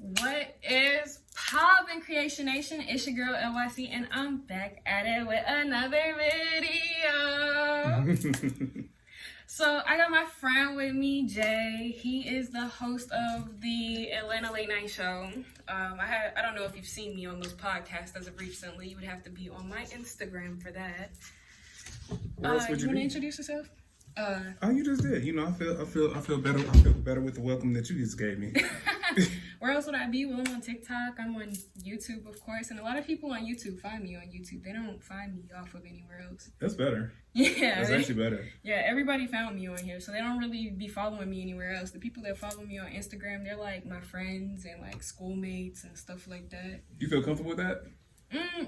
What is poppin', Creation Nation? It's your girl LYC, and I'm back at it with another video. So I got my friend with me, Jay. He is the host of the Atlanta Late Night Show. I don't know if you've seen me on those podcasts as of recently. You would have to be on my Instagram for that. Where else would you you want to be? introduce yourself? Oh, you just did. You know, I feel better with the welcome that you just gave me. Where else would I be? Well, I'm on TikTok. I'm on YouTube, of course. And a lot of people on YouTube find me on YouTube. They don't find me off of anywhere else. That's better. Yeah. That's actually better. Yeah, everybody found me on here. So they don't really be following me anywhere else. The people that follow me on Instagram, they're like my friends and like schoolmates and stuff like that. You feel comfortable with that?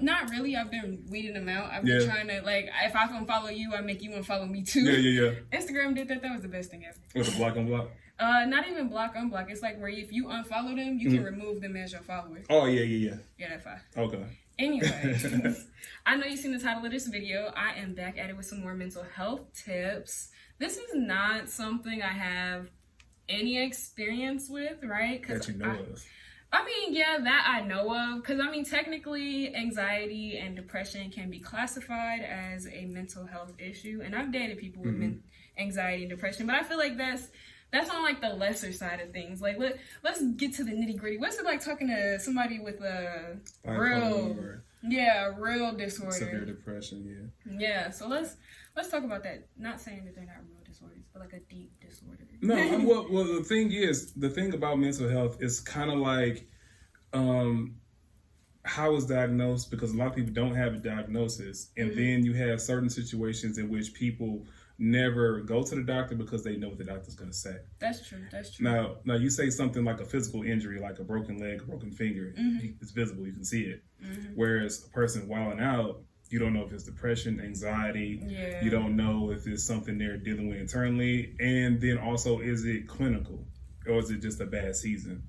Not really. I've been weeding them out. I've been trying to, like, if I unfollow you, I make you unfollow me too. Yeah. Instagram did that. That was the best thing ever. With a block on block? Not even block, unblock. It's like where if you unfollow them, you can remove them as your followers. Oh, yeah. Yeah, that's fine. Okay. Anyway, I know you've seen the title of this video. I am back at it with some more mental health tips. This is not something I have any experience with, right? That you know of. I mean, yeah, that I know of. Because, I mean, technically, anxiety and depression can be classified as a mental health issue. And I've dated people with anxiety and depression. But I feel like that's on, like, the lesser side of things. Like, let's get to the nitty-gritty. What's it like talking to somebody with a real disorder? Severe depression, yeah. Yeah, so let's talk about that. Not saying that they're not real disorders, but like a deep disorder. No, well, the thing about mental health is kind of like how it's diagnosed, because a lot of people don't have a diagnosis. And then you have certain situations in which people never go to the doctor because they know what the doctor's going to say. That's true. Now you say something like a physical injury, like a broken leg, a broken finger. It's visible. You can see it. Whereas a person wilding out, you don't know if it's depression, anxiety. Yeah. You don't know if it's something they're dealing with internally. And then also, is it clinical or is it just a bad season?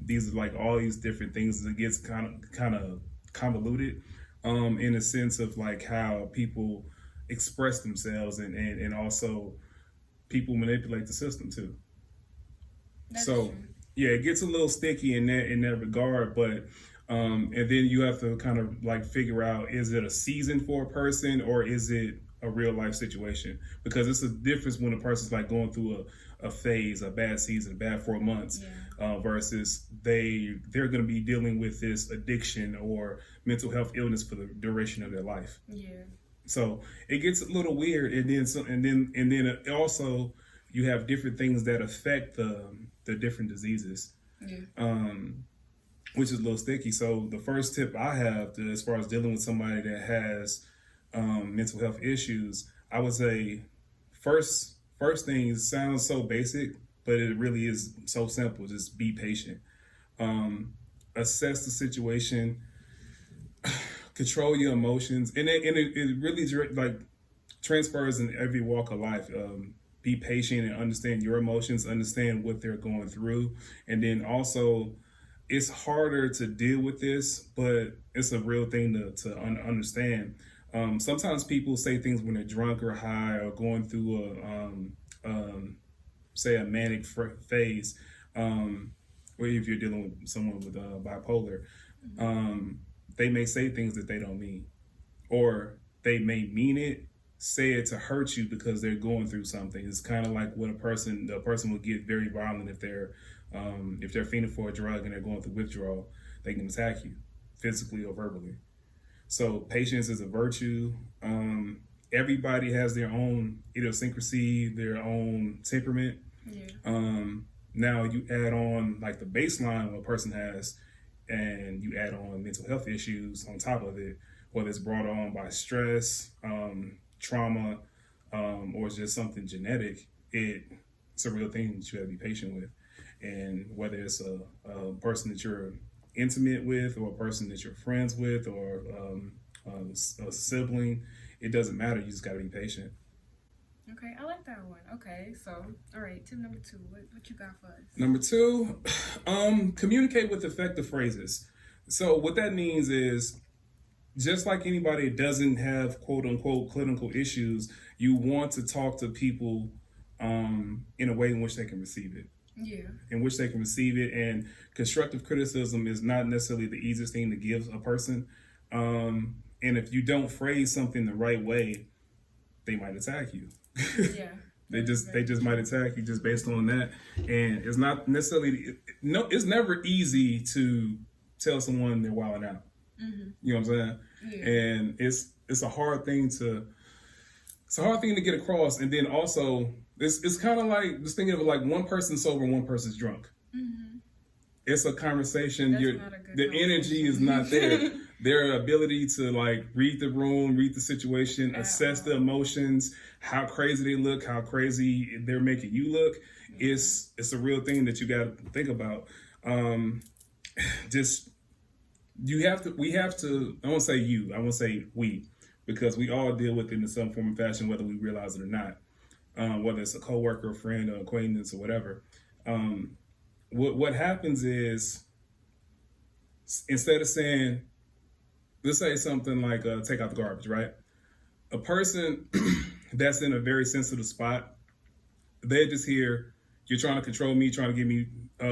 These are like all these different things. It gets kind of convoluted in a sense of like how people express themselves and also people manipulate the system too. That's so true. Yeah, it gets a little sticky in that regard, but and then you have to kind of like figure out, is it a season for a person or is it a real life situation? Because it's a difference when a person's like going through a phase, a bad season, bad 4 months, versus they're going to be dealing with this addiction or mental health illness for the duration of their life. Yeah. So it gets a little weird, and then also you have different things that affect the different diseases. Yeah. Which is a little sticky. So the first tip I have as far as dealing with somebody that has mental health issues, I would say first thing sounds so basic, but it really is so simple. Just be patient. Assess the situation. Control your emotions, and it really like transfers in every walk of life. Be patient and understand your emotions, understand what they're going through, and then also it's harder to deal with this, but it's a real thing to understand. Sometimes people say things when they're drunk or high or going through say a manic phase, or if you're dealing with someone with bipolar. They may say things that they don't mean, or they may mean it, say it to hurt you because they're going through something. It's kind of like when the person will get very violent if they're feeding for a drug and they're going through withdrawal. They can attack you physically or verbally. So patience is a virtue. Everybody has their own idiosyncrasy, their own temperament. Yeah. Now you add on like the baseline what a person has, and you add on mental health issues on top of it, whether it's brought on by stress, trauma, or it's just something genetic. It's a real thing that you have to be patient with. And whether it's a person that you're intimate with, or a person that you're friends with, or a sibling, it doesn't matter. You just got to be patient. Okay, I like that one. Okay, so, all right, tip number 2. What you got for us? Number 2, communicate with effective phrases. So what that means is, just like anybody that doesn't have quote-unquote clinical issues, you want to talk to people in a way in which they can receive it. in which they can receive it. And constructive criticism is not necessarily the easiest thing to give a person. And if you don't phrase something the right way, they might attack you. They just might attack you just based on that. And it's not necessarily, it's never easy to tell someone they're wilding out. You know what I'm saying? And it's a hard thing to get across. And then also, it's kind of like, just thinking of it like one person's sober, one person's drunk. It's a conversation. The energy is not there. Their ability to like read the room, read the situation, assess the emotions, how crazy they look, how crazy they're making you look. It's a real thing that you got to think about. We have to, I won't say you, I won't say we, because we all deal with it in some form or fashion, whether we realize it or not. Whether it's a coworker, a friend, or acquaintance, or whatever. What happens is, instead of saying, let's say something like take out the garbage, right? A person that's in a very sensitive spot, they just hear, you're trying to control me, trying to give me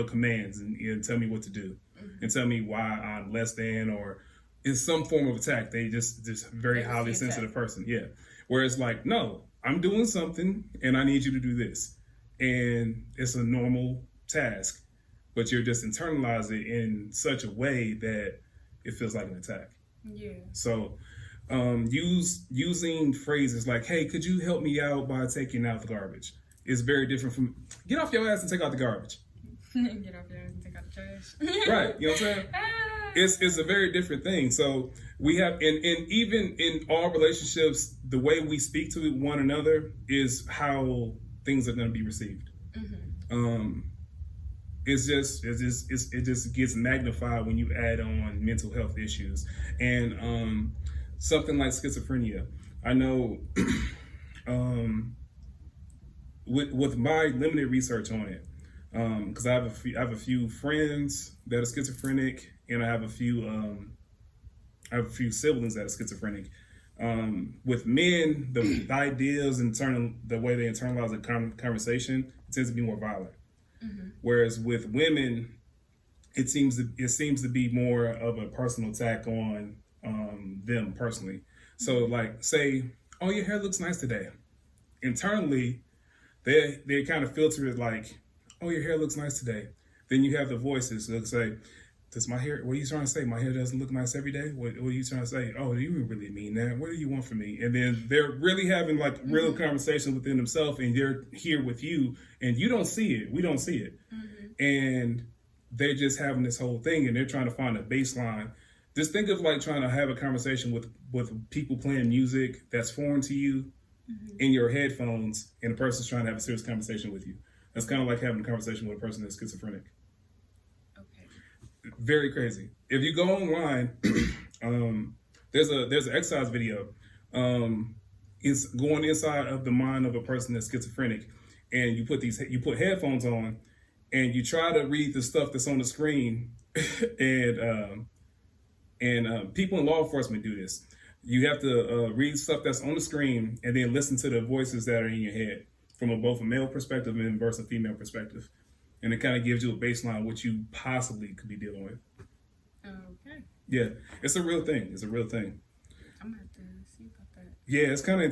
commands and tell me what to do and tell me why I'm less than, or it's some form of attack. They just very highly sensitive person. Yeah. Whereas like, no, I'm doing something and I need you to do this. And it's a normal task, but you're just internalize it in such a way that it feels like an attack. So using phrases like, hey, could you help me out by taking out the garbage, is very different from get off your ass and take out the garbage. Get off your ass and take out the trash. Right, you know what I'm saying? It's a very different thing. So we have, and even in all relationships, the way we speak to one another is how things are going to be received. It just gets magnified when you add on mental health issues and something like schizophrenia. I know with my limited research on it, because I have a few friends that are schizophrenic, and I have a few siblings that are schizophrenic. With men, the ideas and the way they internalize the conversation tends to be more violent. Whereas with women, it seems to be more of a personal attack on them personally. So like, say, oh, your hair looks nice today. Internally, they kind of filter it like, oh, your hair looks nice today. Then you have the voices that say, does my hair, what are you trying to say? My hair doesn't look nice every day? What are you trying to say? Oh, do you really mean that? What do you want from me? And then they're really having like real conversations within themselves, and they're here with you, and you don't see it. We don't see it. And they're just having this whole thing, and they're trying to find a baseline. Just think of like trying to have a conversation with people playing music that's foreign to you in your headphones, and the person's trying to have a serious conversation with you. That's kind of like having a conversation with a person that's schizophrenic. Very crazy. If you go online, there's an exercise video. It's going inside of the mind of a person that's schizophrenic, and you put headphones on, and you try to read the stuff that's on the screen, and people in law enforcement do this. You have to read stuff that's on the screen, and then listen to the voices that are in your head from both a male perspective and versus a female perspective. And it kind of gives you a baseline of what you possibly could be dealing with. Okay. Yeah, it's a real thing. It's a real thing. I'm going to have to see about that. Yeah, it's kind of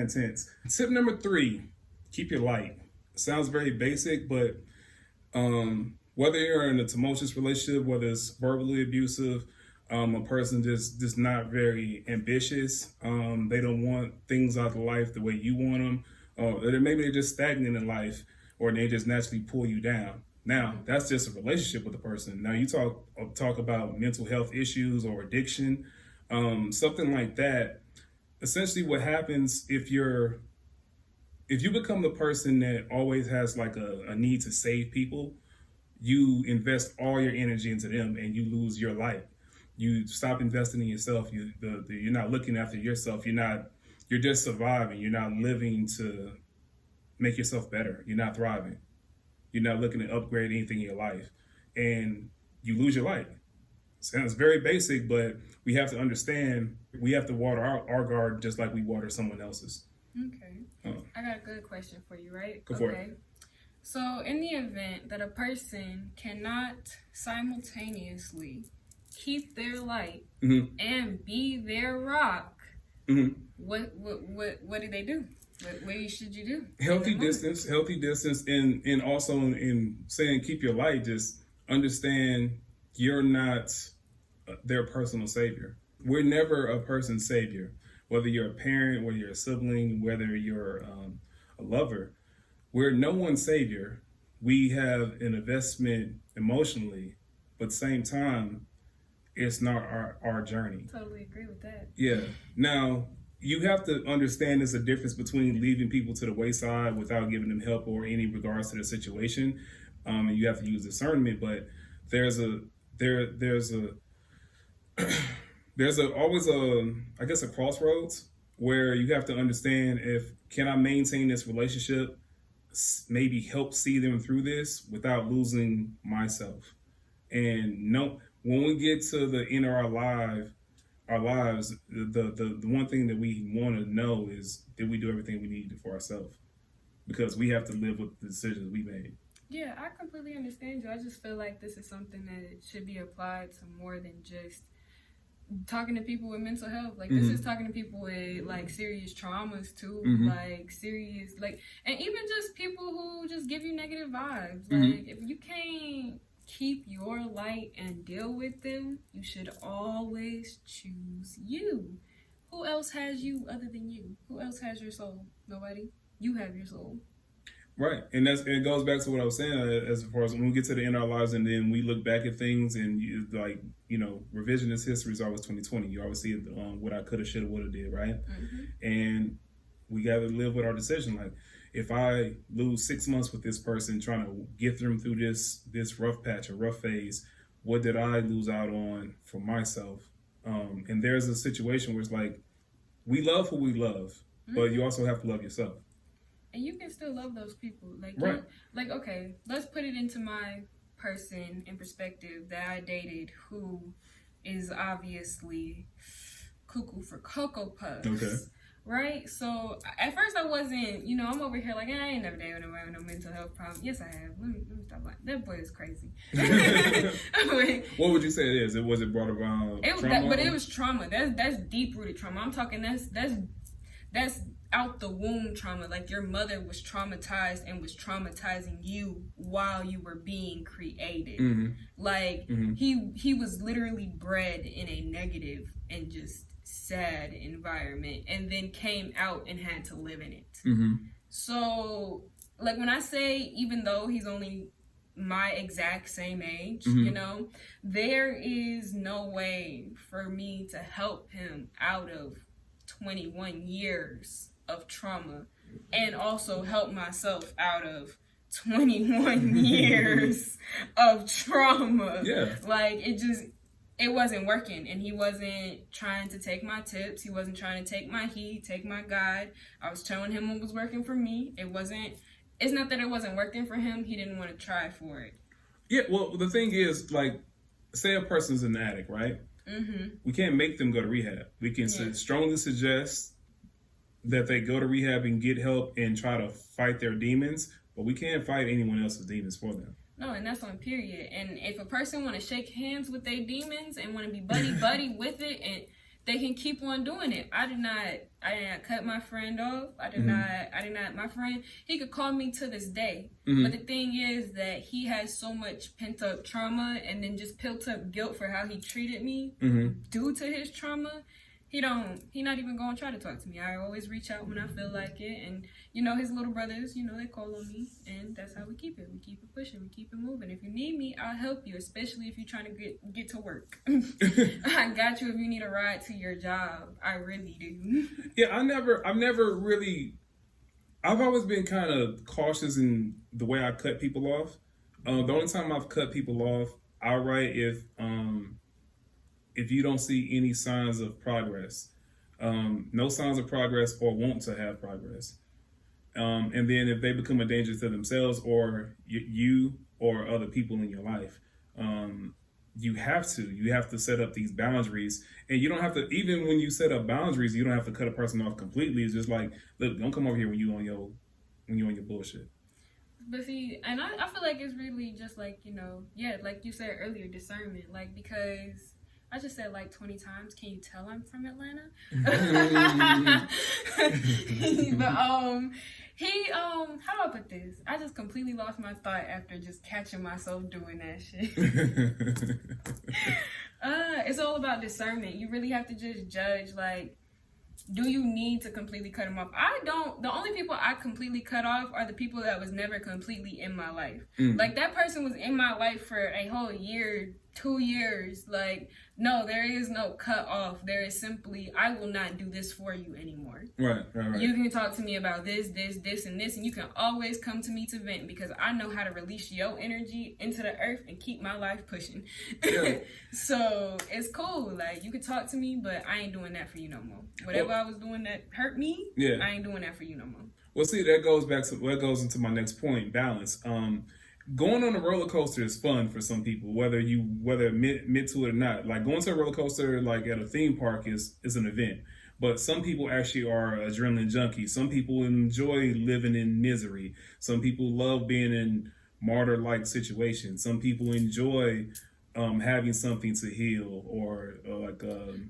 intense. Tip number 3, keep your light. It sounds very basic, but whether you're in a tumultuous relationship, whether it's verbally abusive, a person just not very ambitious, they don't want things out of life the way you want them, or maybe they're just stagnant in life, or they just naturally pull you down. Now, that's just a relationship with the person. Now, you talk about mental health issues or addiction, something like that. Essentially, what happens if you become the person that always has like a need to save people, you invest all your energy into them and you lose your life. You stop investing in yourself. You're not looking after yourself. You're just surviving. You're not living to make yourself better. You're not thriving. You're not looking to upgrade anything in your life, and you lose your life. Sounds very basic, but we have to understand we have to water our garden just like we water someone else's. Okay. I got a good question for you, right? Go for it. So, in the event that a person cannot simultaneously keep their light and be their rock, what do they do? What should you do? Healthy distance, and also in saying keep your light, just understand you're not their personal savior. We're never a person's savior. Whether you're a parent, whether you're a sibling, whether you're a lover, we're no one's savior. We have an investment emotionally, but at the same time, it's not our journey. Totally agree with that. Yeah. Now, you have to understand there's a difference between leaving people to the wayside without giving them help or any regards to their situation. And you have to use discernment, but there's always a crossroads where you have to understand if can I maintain this relationship, maybe help see them through this without losing myself. And no, when we get to the end of our lives, the one thing that we want to know is did we do everything we needed for ourselves? Because we have to live with the decisions we made. Yeah, I completely understand you. I just feel like this is something that should be applied to more than just talking to people with mental health. Like, this is talking to people with, like, serious traumas, too. Like, serious, like, and even just people who just give you negative vibes. Like, if you can't keep your light and deal with them, you should always choose you. Who else has you other than you? Who else has your soul? Nobody. You have your soul. Right, and it goes back to what I was saying as far as when we get to the end of our lives and then we look back at things and revisionist history is always 2020. You always see what I coulda, shoulda, woulda did, right? And we got to live with our decision. Like, if I lose 6 months with this person trying to get them through this rough patch or rough phase, what did I lose out on for myself? And there's a situation where it's like, we love who we love, but you also have to love yourself. And you can still love those people. Like, right. Okay, let's put it into my person in perspective that I dated who is obviously cuckoo for Cocoa Puffs. Okay. Right? So, at first I wasn't, I'm over here like, I ain't never dated nobody with no mental health problem. Yes, I have. Let me stop lying. That boy is crazy. What would you say it is? Was it brought around trauma? But it was trauma. That's deep-rooted trauma. I'm talking that's out the womb trauma. Like, your mother was traumatized and was traumatizing you while you were being created. Like, he was literally bred in a negative and just sad environment and then came out and had to live in it. So, like, when I say even though he's only my exact same age, there is no way for me to help him out of 21 years of trauma and also help myself out of 21 years of trauma. Yeah. Like, it wasn't working, and he wasn't trying to take my tips. He wasn't trying to take my heat, take my guide. I was telling him what was working for me. It's not that it wasn't working for him. He didn't want to try for it. Yeah, well, the thing is, like, say a person's an addict, right? We can't make them go to rehab. We can strongly suggest that they go to rehab and get help and try to fight their demons, but we can't fight anyone else's demons for them. No, and that's on period. And if a person want to shake hands with their demons and want to be buddy with it, and they can keep on doing it. I did not cut my friend off. I did not, my friend, he could call me to this day. But the thing is that he has so much pent up trauma and then just built up guilt for how he treated me due to his trauma. He not even going to try to talk to me. I always reach out when I feel like it. And, his little brothers, they call on me. And that's how we keep it. We keep it pushing. We keep it moving. If you need me, I'll help you, especially if you're trying to get to work. I got you if you need a ride to your job. I really do. Yeah, I've always been kind of cautious in the way I cut people off. The only time I've cut people off outright if you don't see any signs of progress, no signs of progress or want to have progress. And then if they become a danger to themselves or you or other people in your life, you have to set up these boundaries. And you don't have to, even when you set up boundaries, you don't have to cut a person off completely. It's just like, look, don't come over here when you on your bullshit. But see, and I feel like it's really just like, like you said earlier, discernment. Like, because I just said like 20 times, can you tell I'm from Atlanta? But how do I put this? I just completely lost my thought after just catching myself doing that shit. It's all about discernment. You really have to just judge, like, do you need to completely cut them off? I don't. The only people I completely cut off are the people that was never completely in my life. Like, that person was in my life for a whole year, 2 years. Like, no, there is no cut off. There is simply, I will not do this for you anymore. Right. You can talk to me about this, and this, and you can always come to me to vent, because I know how to release your energy into the earth and keep my life pushing. Yeah. So it's cool. Like, you can talk to me, but I ain't doing that for you no more. Whatever I was doing that hurt me, I ain't doing that for you no more. Well, see, that goes into my next point, balance. Going on a roller coaster is fun for some people, whether admit to it or not. Like, going to a roller coaster, like at a theme park, is an event. But some people actually are adrenaline junkies. Some people enjoy living in misery. Some people love being in martyr-like situations. Some people enjoy having something to heal or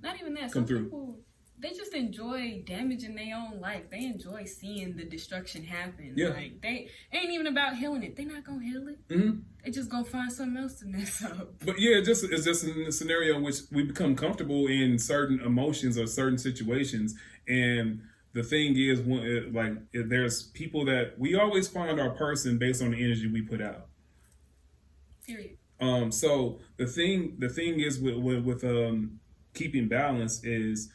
not even that. Some people, they just enjoy damaging their own life. They enjoy seeing the destruction happen. Yeah. Like, they ain't even about healing it. They not gonna heal it. Mm-hmm. They just gonna find something else to mess up. But yeah, it's just in a scenario in which we become comfortable in certain emotions or certain situations. And the thing is, there's people that we always find our person based on the energy we put out. Period. So the thing is with keeping balance is,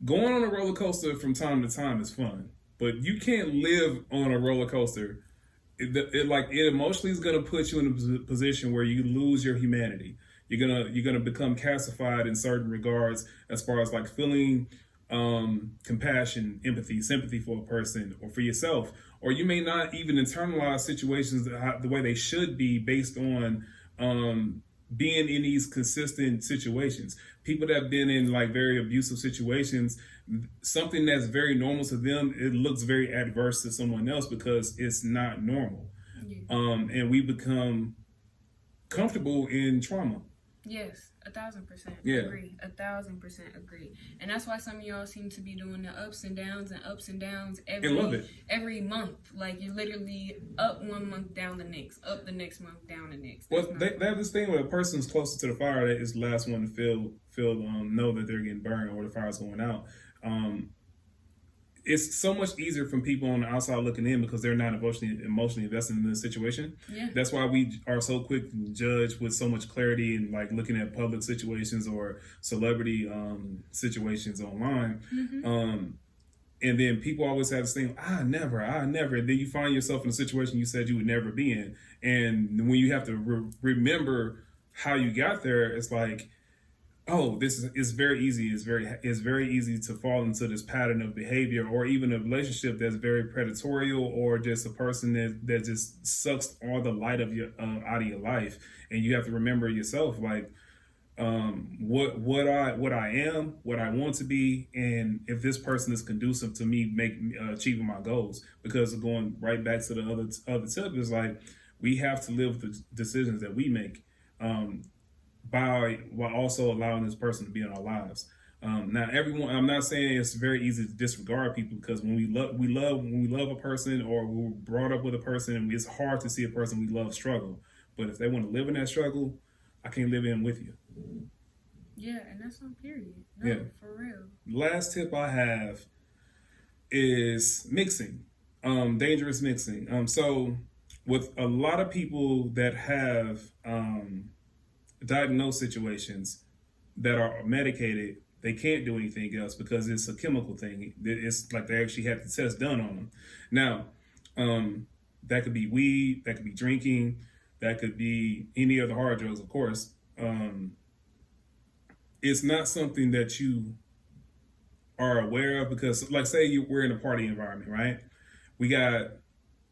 going on a roller coaster from time to time is fun, but you can't live on a roller coaster. It emotionally is going to put you in a position where you lose your humanity. You're gonna become calcified in certain regards, as far as like feeling compassion, empathy, sympathy for a person or for yourself, or you may not even internalize situations the way they should be based on being in these consistent situations. People that have been in like very abusive situations, something that's very normal to them, it looks very adverse to someone else because it's not normal. Yeah. And we become comfortable in trauma. Yes, 1,000% yeah. agree. 1,000% agree. And that's why some of y'all seem to be doing the ups and downs every month. Like, you're literally up 1 month, down the next, up the next month, down the next. Well, they have this thing where a person's closest to the fire that is the last one to know that they're getting burned or the fire's going out. It's so much easier from people on the outside looking in because they're not emotionally invested in the situation. Yeah. That's why we are so quick to judge with so much clarity and like looking at public situations or celebrity situations online. Mm-hmm. And then people always have this thing, I never. And then you find yourself in a situation you said you would never be in. And when you have to remember how you got there, it's like, oh, this is very easy. It's very easy to fall into this pattern of behavior, or even a relationship that's very predatory, or just a person that just sucks all the light of your out of your life. And you have to remember yourself, like what I am, what I want to be, and if this person is conducive to me achieving my goals. Because going right back to the other tip is like, we have to live with the decisions that we make. While also allowing this person to be in our lives. Now, everyone, I'm not saying it's very easy to disregard people, because when we love a person, or we're brought up with a person, it's hard to see a person we love struggle. But if they want to live in that struggle, I can't live in with you. Yeah, and that's on period. No, yeah, for real. Last tip I have is mixing, dangerous mixing. So with a lot of people that have diagnosed situations that are medicated, they can't do anything else because it's a chemical thing. It's like they actually had the test done on them. Now, that could be weed, that could be drinking, that could be any other hard drugs, of course. It's not something that you are aware of, because, like, say we're in a party environment, right? We got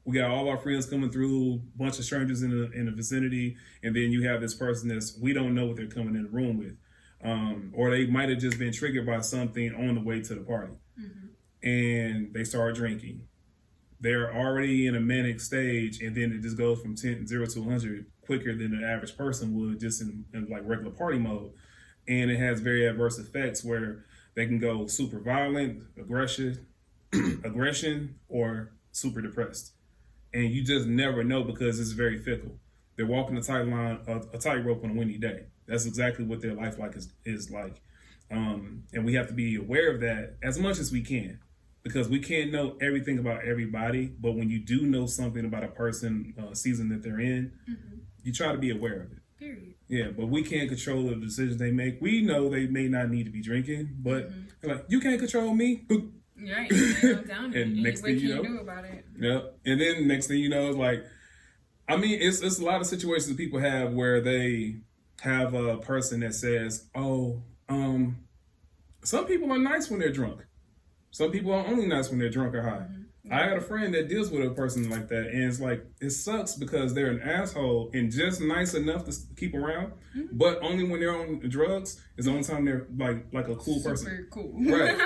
all our friends coming through, a bunch of strangers in the vicinity, and then you have this person we don't know what they're coming in the room with. Or they might have just been triggered by something on the way to the party. Mm-hmm. And they start drinking. they're already in a manic stage, and then it just goes from 0 to 100 quicker than the average person would just in like regular party mode. And it has very adverse effects where they can go super violent, aggression, or super depressed. And you just never know because it's very fickle. They're walking a tightrope on a windy day. That's exactly what their life is like. And we have to be aware of that as much as we can, because we can't know everything about everybody. But when you do know something about a person, season that they're in, you try to be aware of it. Period. Yeah, but we can't control the decisions they make. We know they may not need to be drinking, but they're like, you can't control me. Right. Down And next thing you know, do about it? Yep. And then next thing you know, it's like, I mean, it's a lot of situations that people have where they have a person that says, "Oh, some people are nice when they're drunk. Some people are only nice when they're drunk or high." I had a friend that deals with a person like that, and it's like, it sucks because they're an asshole and just nice enough to keep around, but only when they're on drugs is the only time they're like a cool person. Super cool. Right.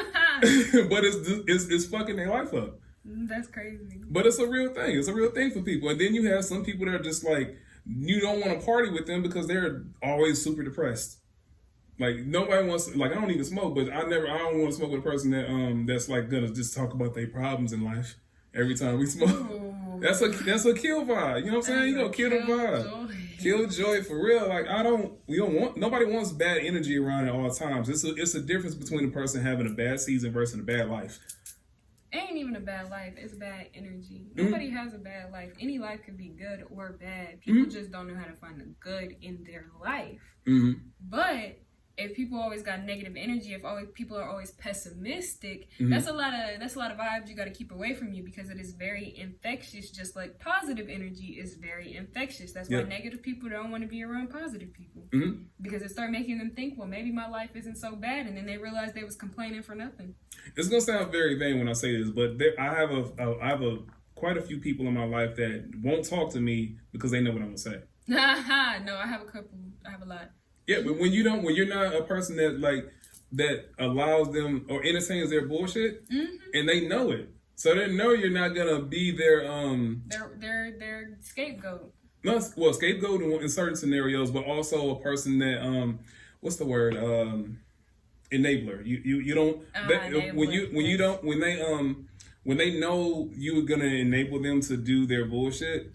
But it's fucking their life up. That's crazy. But it's a real thing. It's a real thing for people. And then you have some people that are just like, you don't want to party with them because they're always super depressed. Like, nobody wants to, like, I don't even smoke, but I don't want to smoke with a person that that's like gonna just talk about their problems in life every time we smoke. Ooh. That's a kill vibe. You know what I'm saying? You gonna kill the vibe. Kill joy for real. Like, nobody wants bad energy around at all times. It's a difference between a person having a bad season versus a bad life. It ain't even a bad life. It's bad energy. Nobody has a bad life. Any life could be good or bad. People just don't know how to find the good in their life. But if people always got negative energy, if people are always pessimistic, that's a lot of vibes you got to keep away from you, because it is very infectious. Just like positive energy is very infectious. That's why negative people don't want to be around positive people, because it start making them think, well, maybe my life isn't so bad, and then they realize they was complaining for nothing. It's gonna sound very vain when I say this, but I have quite a few people in my life that won't talk to me because they know what I'm gonna say. No, I have a couple. I have a lot. Yeah, but when you're not a person that allows them or entertains their bullshit, and they know it, so they know you're not gonna be their scapegoat. No, well, scapegoat in certain scenarios, but also a person that what's the word, enabler. You don't when they know you're gonna enable them to do their bullshit,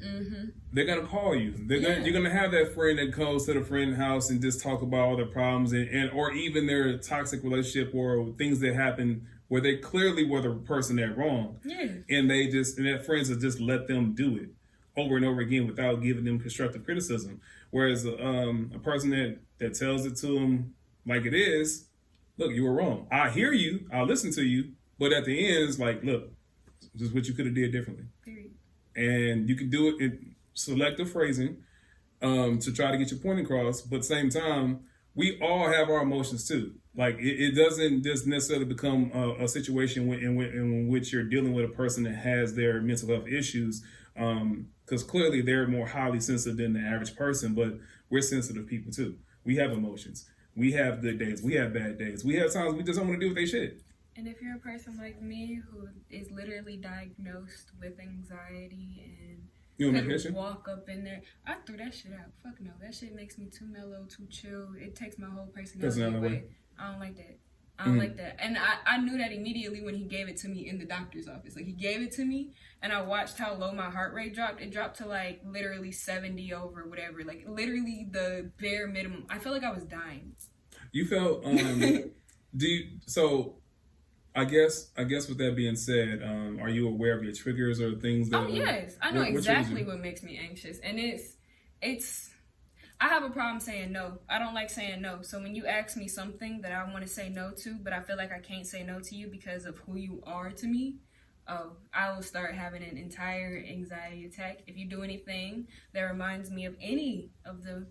they're gonna call you. You're gonna have that friend that goes to the friend's house and just talk about all their problems and or even their toxic relationship or things that happen where they clearly were the person that wrong. Yeah. And that friends will just let them do it over and over again without giving them constructive criticism. Whereas a person that tells it to them like it is, look, you were wrong. I hear you. I'll listen to you. But at the end, it's like, look, this is what you could have did differently. Period. And you can do it in selective phrasing to try to get your point across. But at the same time, we all have our emotions too. Like, it doesn't just necessarily become a situation in which you're dealing with a person that has their mental health issues. Because clearly they're more highly sensitive than the average person. But we're sensitive people too. We have emotions. We have good days. We have bad days. We have times we just don't want to do what they shit. And if you're a person like me who is literally diagnosed with anxiety and you couldn't walk up in there, I threw that shit out. Fuck no, that shit makes me too mellow, too chill. It takes my whole personality away. I don't like that. I don't like that. And I knew that immediately when he gave it to me in the doctor's office. Like, he gave it to me, and I watched how low my heart rate dropped. It dropped to, like, literally 70 over whatever. Like, literally the bare minimum. I felt like I was dying. You felt, so I guess with that being said, are you aware of your triggers or things that... Oh, yes. I know exactly what makes me anxious. And it's... I have a problem saying no. I don't like saying no. So when you ask me something that I want to say no to, but I feel like I can't say no to you because of who you are to me, I will start having an entire anxiety attack. If you do anything that reminds me of any of the...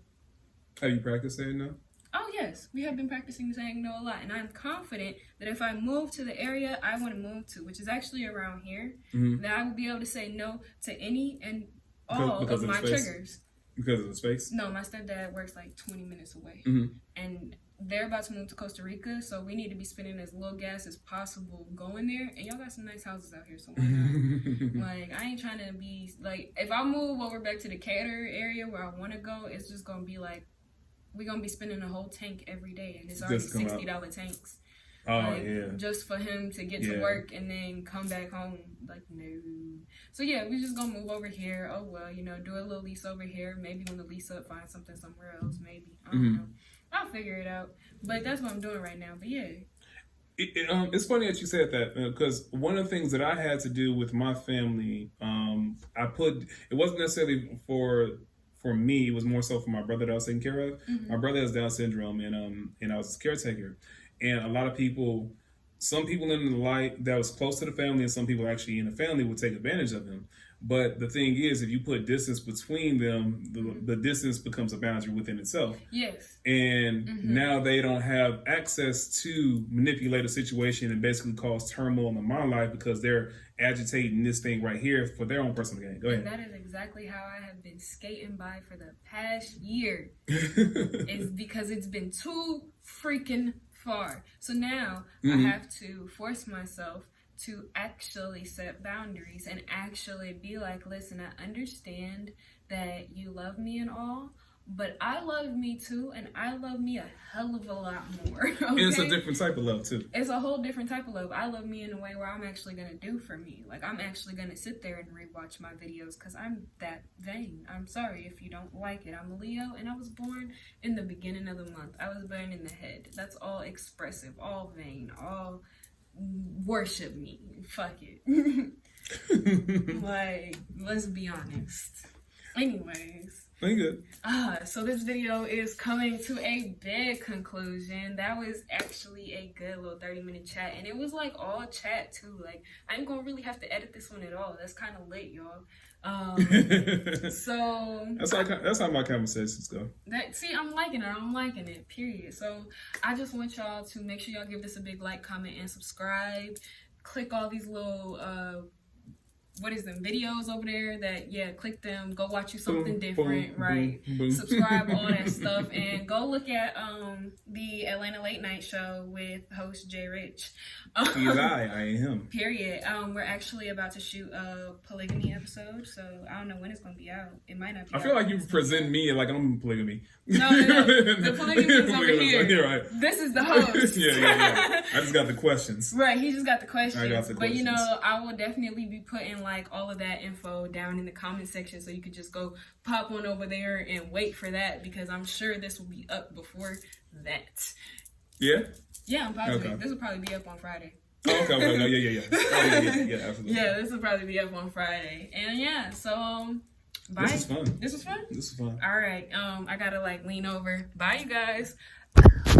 Have you practiced saying no? Oh, yes. We have been practicing saying no a lot. And I'm confident that if I move to the area I want to move to, which is actually around here, that I will be able to say no to any and all of my triggers. Because of the space? No, my stepdad works like 20 minutes away. Mm-hmm. And they're about to move to Costa Rica, so we need to be spending as little gas as possible going there. And y'all got some nice houses out here, so why not? Like, I ain't trying to be, like, if I move over back to the Decatur area where I want to go, it's just going to be like, we're going to be spending a whole tank every day. And it's already $60 tanks. Oh, like, yeah. Just for him to get to work and then come back home. Like, no. So, yeah, we just gonna move over here. Oh, well, you know, do a little lease over here. Maybe when the lease up, find something somewhere else. Maybe. I don't know. I'll figure it out. But that's what I'm doing right now. But, yeah. It's funny that you said that, because one of the things that I had to do with my family, it wasn't necessarily for me, it was more so for my brother that I was taking care of. My brother has Down syndrome, and I was his caretaker. And a lot of people, some people in the light that was close to the family, and some people actually in the family would take advantage of him. But the thing is, if you put distance between them, the distance becomes a boundary within itself. Yes. And now they don't have access to manipulate a situation and basically cause turmoil in my life because they're agitating this thing right here for their own personal gain. Go ahead. And that is exactly how I have been skating by for the past year. It's because it's been too freaking far. So now I have to force myself to actually set boundaries and actually be like, listen, I understand that you love me and all, but I love me too, and I love me a hell of a lot more. Okay? And it's a different type of love too. It's a whole different type of love. I love me in a way where I'm actually going to do for me. Like, I'm actually going to sit there and rewatch my videos because I'm that vain. I'm sorry if you don't like it. I'm a Leo, and I was born in the beginning of the month. I was born in the head. That's all expressive, all vain, all worship me. Fuck it. Like, let's be honest. Anyways. Pretty good. So this video is coming to a big conclusion. That was actually a good little 30-minute chat, and it was like all chat too. Like, I ain't gonna really have to edit this one at all. That's kind of lit, y'all. So that's how my conversations go. I'm liking it. Period. So I just want y'all to make sure y'all give this a big like, comment, and subscribe. Click all these little videos over there click them, go watch you something different, right? Subscribe, all that stuff, and go look at the Atlanta Late Night Show with host Jay Rich. He's I am him. Period. We're actually about to shoot a polygamy episode, so I don't know when it's gonna be out. It might not be. I feel like you present me like I'm polygamy. No. The polygamy is over here. You're right. This is the host. yeah. I just got the questions. Right, he just got the questions. I got the questions. But I will definitely be putting like all of that info down in the comment section, so you could just go pop on over there and wait for that, because I'm sure this will be up before that. Yeah? Yeah, I'm positive. Okay. This will probably be up on Friday. Oh, okay. No, yeah. Oh, yeah, absolutely. Yeah, this will probably be up on Friday. And yeah, so bye. This was fun. This was fun? This was fun. All right. I gotta like lean over. Bye, you guys.